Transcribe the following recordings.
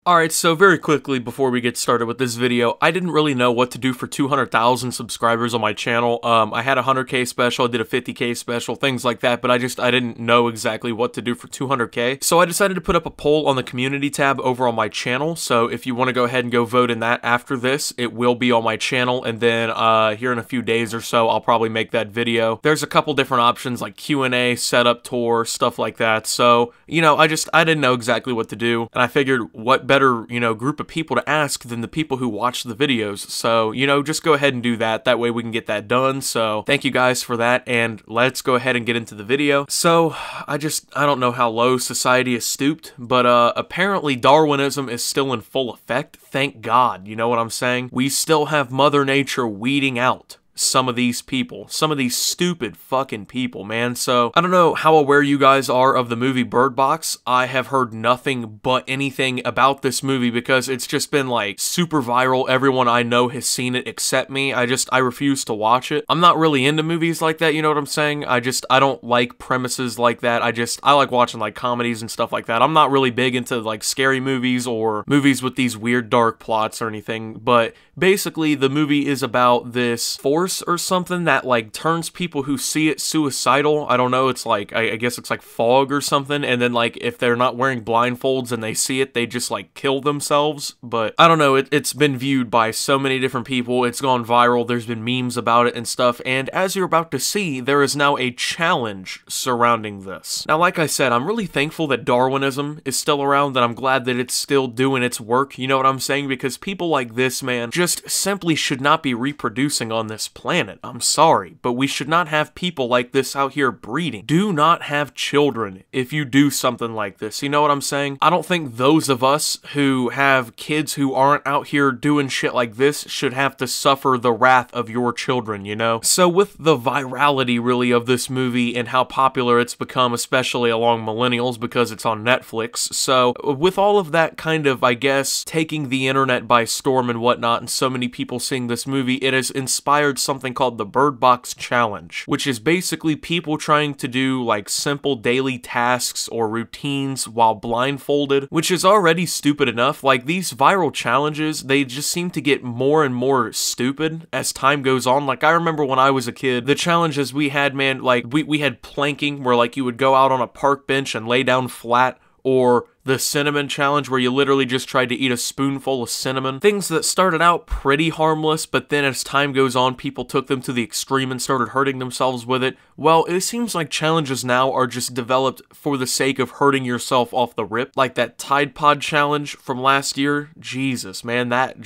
Alright, so very quickly before we get started with this video, I didn't really know what to do for 200,000 subscribers on my channel. I had a 100k special, I did a 50k special, things like that, but I didn't know exactly what to do for 200k. So I decided to put up a poll on the community tab over on my channel, so if you want to go ahead and go vote in that after this, it will be on my channel, and then here in a few days or so, I'll probably make that video. There's a couple different options like Q&A, setup tour, stuff like that, so, you know, I didn't know exactly what to do, and I figured what better, you know, group of people to ask than the people who watch the videos. So, you know, just go ahead and do that. That way we can get that done. So, thank you guys for that, and let's go ahead and get into the video. So, I don't know how low society has stooped, but apparently Darwinism is still in full effect. Thank God, you know what I'm saying? We still have Mother Nature weeding out some of these people, some of these stupid fucking people, man. So, I don't know how aware you guys are of the movie Bird Box. I have heard nothing but anything about this movie because it's just been like super viral. Everyone I know has seen it except me. I refuse to watch it. I'm not really into movies like that, you know what I'm saying? I don't like premises like that. I like watching like comedies and stuff like that. I'm not really big into like scary movies or movies with these weird dark plots or anything, but basically the movie is about this force or something that like turns people who see it suicidal. I don't know, it's like, I guess it's like fog or something, and then like if they're not wearing blindfolds and they see it, they just like kill themselves. But I don't know, it's been viewed by so many different people, it's gone viral, there's been memes about it and stuff, and as you're about to see, there is now a challenge surrounding this. Now, like I said, I'm really thankful that Darwinism is still around, that I'm glad that it's still doing its work, you know what I'm saying, because people like this, man, just simply should not be reproducing on this planet. I'm sorry, but we should not have people like this out here breeding. Do not have children if you do something like this, you know what I'm saying? I don't think those of us who have kids who aren't out here doing shit like this should have to suffer the wrath of your children, you know? So with the virality, really, of this movie and how popular it's become, especially along millennials because it's on Netflix, so with all of that kind of, I guess, taking the internet by storm and whatnot, and so many people seeing this movie, it has inspired something called the Bird Box Challenge, which is basically people trying to do like simple daily tasks or routines while blindfolded, which is already stupid enough. Like, these viral challenges, they just seem to get more and more stupid as time goes on. Like, I remember when I was a kid, the challenges we had, man, like we had planking, where like you would go out on a park bench and lay down flat, or the cinnamon challenge, where you literally just tried to eat a spoonful of cinnamon. Things that started out pretty harmless, but then as time goes on, people took them to the extreme and started hurting themselves with it. Well, it seems like challenges now are just developed for the sake of hurting yourself off the rip. Like that Tide Pod challenge from last year. Jesus, man, that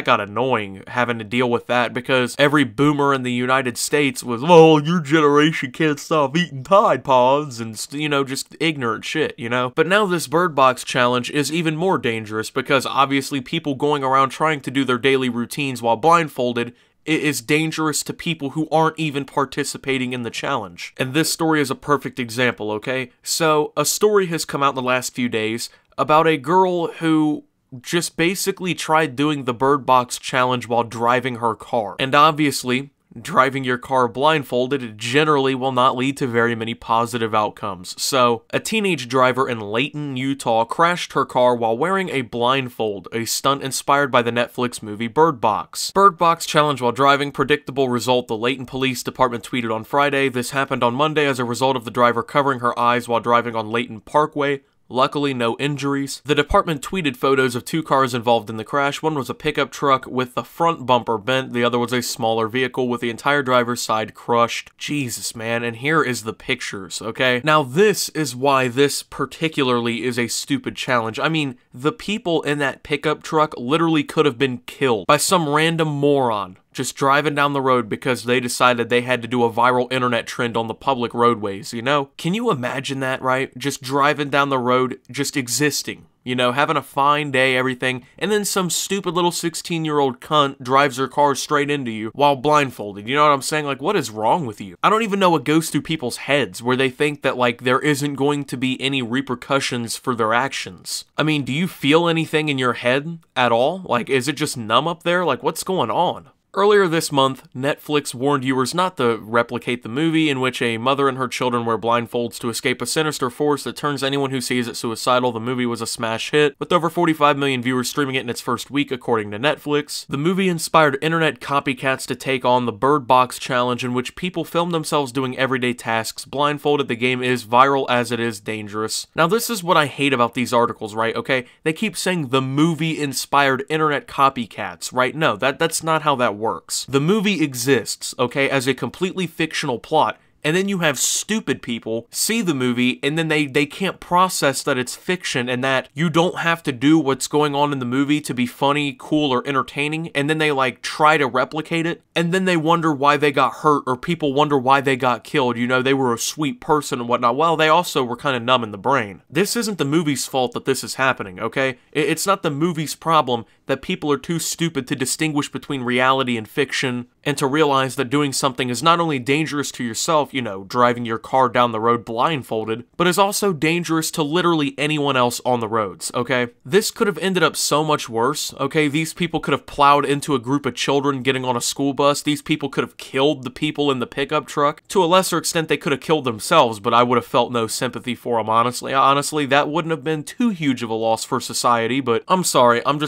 got annoying having to deal with that, because every boomer in the United States was, oh, your generation can't stop eating Tide Pods, and, you know, just ignorant shit, you know? But now this Bird Box challenge is even more dangerous, because obviously people going around trying to do their daily routines while blindfolded, it is dangerous to people who aren't even participating in the challenge. And this story is a perfect example, okay? So, a story has come out in the last few days about a girl who just basically tried doing the Bird Box challenge while driving her car. And obviously, driving your car blindfolded generally will not lead to very many positive outcomes. So, a teenage driver in Layton, Utah crashed her car while wearing a blindfold, a stunt inspired by the Netflix movie Bird Box. Bird Box challenge while driving, predictable result, the Layton Police Department tweeted on Friday. This happened on Monday as a result of the driver covering her eyes while driving on Layton Parkway. Luckily, no injuries. The department tweeted photos of two cars involved in the crash. One was a pickup truck with the front bumper bent. The other was a smaller vehicle with the entire driver's side crushed. Jesus, man. And here is the pictures, okay? Now, this is why this particularly is a stupid challenge. I mean, the people in that pickup truck literally could have been killed by some random moron just driving down the road because they decided they had to do a viral internet trend on the public roadways, you know? Can you imagine that, right? Just driving down the road, just existing, you know, having a fine day, everything, and then some stupid little 16-year-old cunt drives her car straight into you while blindfolded, you know what I'm saying? Like, what is wrong with you? I don't even know what goes through people's heads where they think that, like, there isn't going to be any repercussions for their actions. I mean, do you feel anything in your head at all? Like, is it just numb up there? Like, what's going on? Earlier this month, Netflix warned viewers not to replicate the movie in which a mother and her children wear blindfolds to escape a sinister force that turns anyone who sees it suicidal. The movie was a smash hit, with over 45 million viewers streaming it in its first week, according to Netflix. The movie inspired internet copycats to take on the Bird Box Challenge, in which people film themselves doing everyday tasks blindfolded. The game is viral as it is dangerous. Now, this is what I hate about these articles, right? Okay, they keep saying the movie inspired internet copycats, right? No, that's not how that works. The movie exists, okay, as a completely fictional plot, and then you have stupid people see the movie and then they can't process that it's fiction and that you don't have to do what's going on in the movie to be funny, cool, or entertaining, and then they like try to replicate it, and then they wonder why they got hurt, or people wonder why they got killed. You know, they were a sweet person and whatnot. Well, they also were kind of numb in the brain. This isn't the movie's fault that this is happening, okay? It's not the movie's problem that people are too stupid to distinguish between reality and fiction, and to realize that doing something is not only dangerous to yourself, you know, driving your car down the road blindfolded, but is also dangerous to literally anyone else on the roads, okay? This could have ended up so much worse, okay? These people could have plowed into a group of children getting on a school bus. These people could have killed the people in the pickup truck. To a lesser extent, they could have killed themselves, but I would have felt no sympathy for them, honestly. Honestly, that wouldn't have been too huge of a loss for society, but I'm sorry, I'm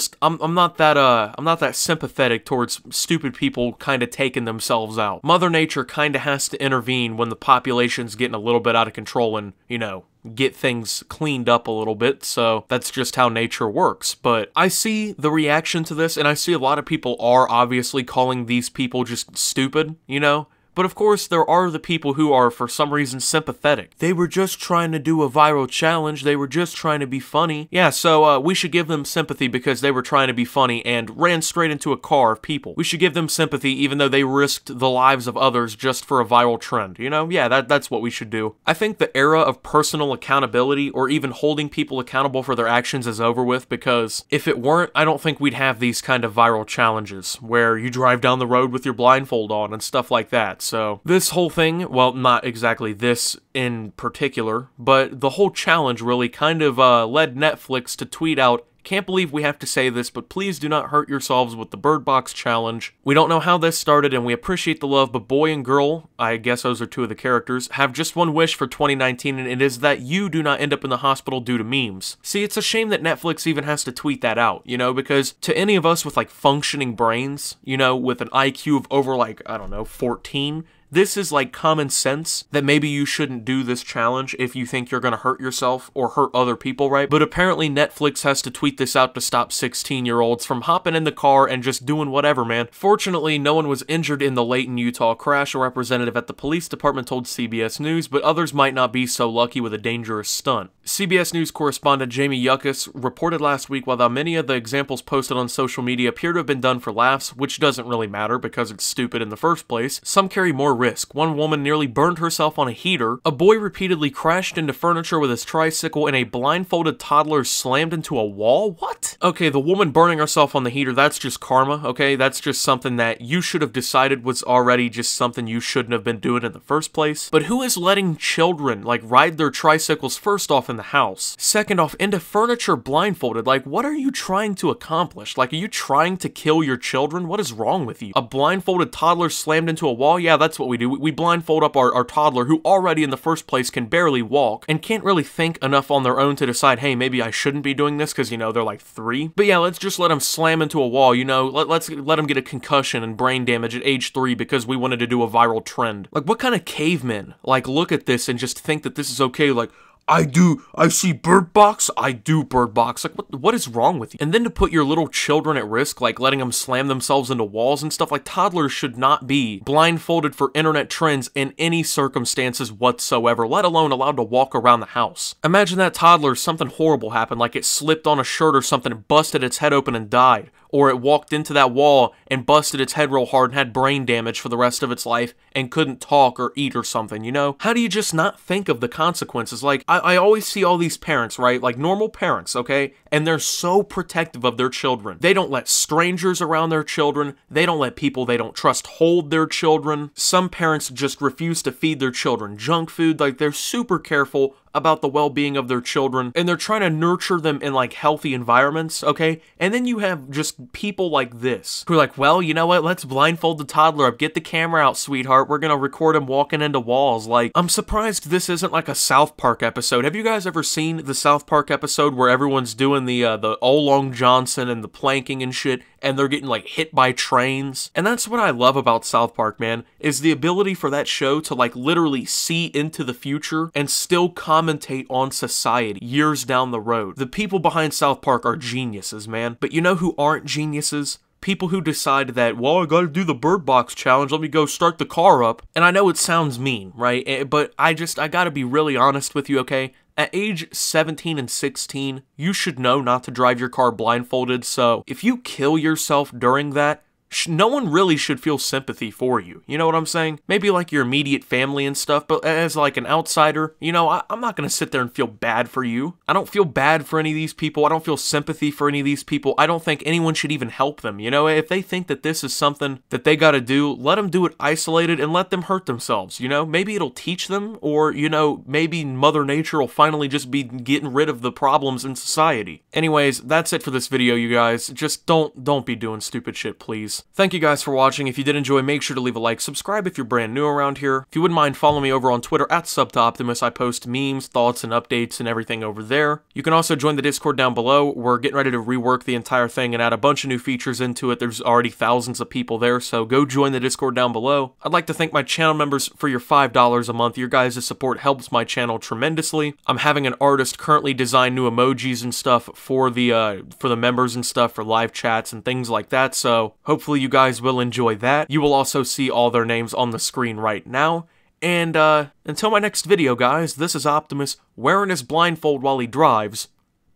not that sympathetic towards stupid people kind of taking themselves out. Mother Nature kind of has to intervene when the population's getting a little bit out of control and, you know, get things cleaned up a little bit, so that's just how nature works. But I see the reaction to this, and I see a lot of people are obviously calling these people just stupid, you know? But of course, there are the people who are, for some reason, sympathetic. They were just trying to do a viral challenge. They were just trying to be funny. Yeah, so we should give them sympathy because they were trying to be funny and ran straight into a car of people. We should give them sympathy even though they risked the lives of others just for a viral trend. You know, yeah, that's what we should do. I think the era of personal accountability or even holding people accountable for their actions is over with, because if it weren't, I don't think we'd have these kind of viral challenges where you drive down the road with your blindfold on and stuff like that. So this whole thing, well, not exactly this in particular, but the whole challenge really kind of led Netflix to tweet out, "Can't believe we have to say this, but please do not hurt yourselves with the Bird Box Challenge. We don't know how this started and we appreciate the love, but boy and girl," I guess those are two of the characters, "have just one wish for 2019, and it is that you do not end up in the hospital due to memes." See, it's a shame that Netflix even has to tweet that out, you know, because to any of us with like functioning brains, you know, with an IQ of over like, I don't know, 14, this is like common sense that maybe you shouldn't do this challenge if you think you're gonna hurt yourself or hurt other people, right? But apparently Netflix has to tweet this out to stop 16-year-olds from hopping in the car and just doing whatever, man. Fortunately, no one was injured in the Layton, Utah crash, a representative at the police department told CBS News, but others might not be so lucky with a dangerous stunt. CBS News correspondent Jamie Yuccas reported last week while many of the examples posted on social media appear to have been done for laughs, which doesn't really matter because it's stupid in the first place, some carry more risk. One woman nearly burned herself on a heater, a boy repeatedly crashed into furniture with his tricycle, and a blindfolded toddler slammed into a wall? What? Okay, the woman burning herself on the heater, that's just karma, okay? That's just something that you should have decided was already just something you shouldn't have been doing in the first place. But who is letting children, like, ride their tricycles first off in the house, second off into furniture blindfolded? Like, what are you trying to accomplish? Like, are you trying to kill your children? What is wrong with you? A blindfolded toddler slammed into a wall? Yeah, that's what we do. We blindfold up our toddler, who already in the first place can barely walk and can't really think enough on their own to decide, hey, maybe I shouldn't be doing this because, you know, they're like 3. But yeah, let's just let them slam into a wall, you know, let's let them get a concussion and brain damage at age 3 because we wanted to do a viral trend. Like, what kind of cavemen, like, look at this and just think that this is okay? Like, I see Bird Box, I do Bird Box. Like, what is wrong with you? And then to put your little children at risk, like letting them slam themselves into walls and stuff, like toddlers should not be blindfolded for internet trends in any circumstances whatsoever, let alone allowed to walk around the house. Imagine that toddler, something horrible happened, like it slipped on a shirt or something and busted its head open and died. Or it walked into that wall and busted its head real hard and had brain damage for the rest of its life and couldn't talk or eat or something, you know? How do you just not think of the consequences? Like, I always see all these parents, right? Like, normal parents, okay? And they're so protective of their children. They don't let strangers around their children. They don't let people they don't trust hold their children. Some parents just refuse to feed their children junk food. Like, they're super careful about the well-being of their children, and they're trying to nurture them in like healthy environments, okay? And then you have just people like this who are like, well, you know what, let's blindfold the toddler up, get the camera out, sweetheart, we're gonna record him walking into walls. Like, I'm surprised this isn't like a South Park episode. Have you guys ever seen the South Park episode where everyone's doing the Long Johnson and the planking and shit, and they're getting like hit by trains? And that's what I love about South Park, man, is the ability for that show to like literally see into the future and still commentate on society years down the road. The people behind South Park are geniuses, man. But you know who aren't geniuses? People who decide that, well, I gotta do the Bird Box challenge, let me go start the car up. And I know it sounds mean, right? But I gotta be really honest with you, okay? At age 17 and 16, you should know not to drive your car blindfolded, so if you kill yourself during that, no one really should feel sympathy for you. You know what I'm saying? Maybe like your immediate family and stuff, but as like an outsider, you know, I'm not gonna sit there and feel bad for you. I don't feel bad for any of these people. I don't feel sympathy for any of these people. I don't think anyone should even help them. You know, if they think that this is something that they gotta do, let them do it isolated and let them hurt themselves, you know? Maybe it'll teach them, or, you know, maybe Mother Nature will finally just be getting rid of the problems in society. Anyways, that's it for this video, you guys. Just don't be doing stupid shit, please. Thank you guys for watching. If you did enjoy, make sure to leave a like, subscribe if you're brand new around here. If you wouldn't mind, follow me over on Twitter at @SubToOptimus. I post memes, thoughts, and updates and everything over there. You can also join the Discord down below. We're getting ready to rework the entire thing and add a bunch of new features into it. There's already thousands of people there, so go join the Discord down below. I'd like to thank my channel members for your $5 a month. Your guys' support helps my channel tremendously. I'm having an artist currently design new emojis and stuff for the members and stuff, for live chats and things like that, so hopefully you guys will enjoy that. You will also see all their names on the screen right now. And until my next video, guys, this is Optimus wearing his blindfold while he drives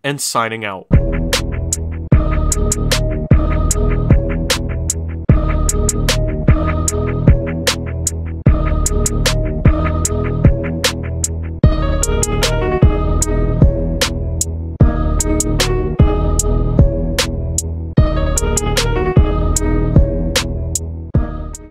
and signing out.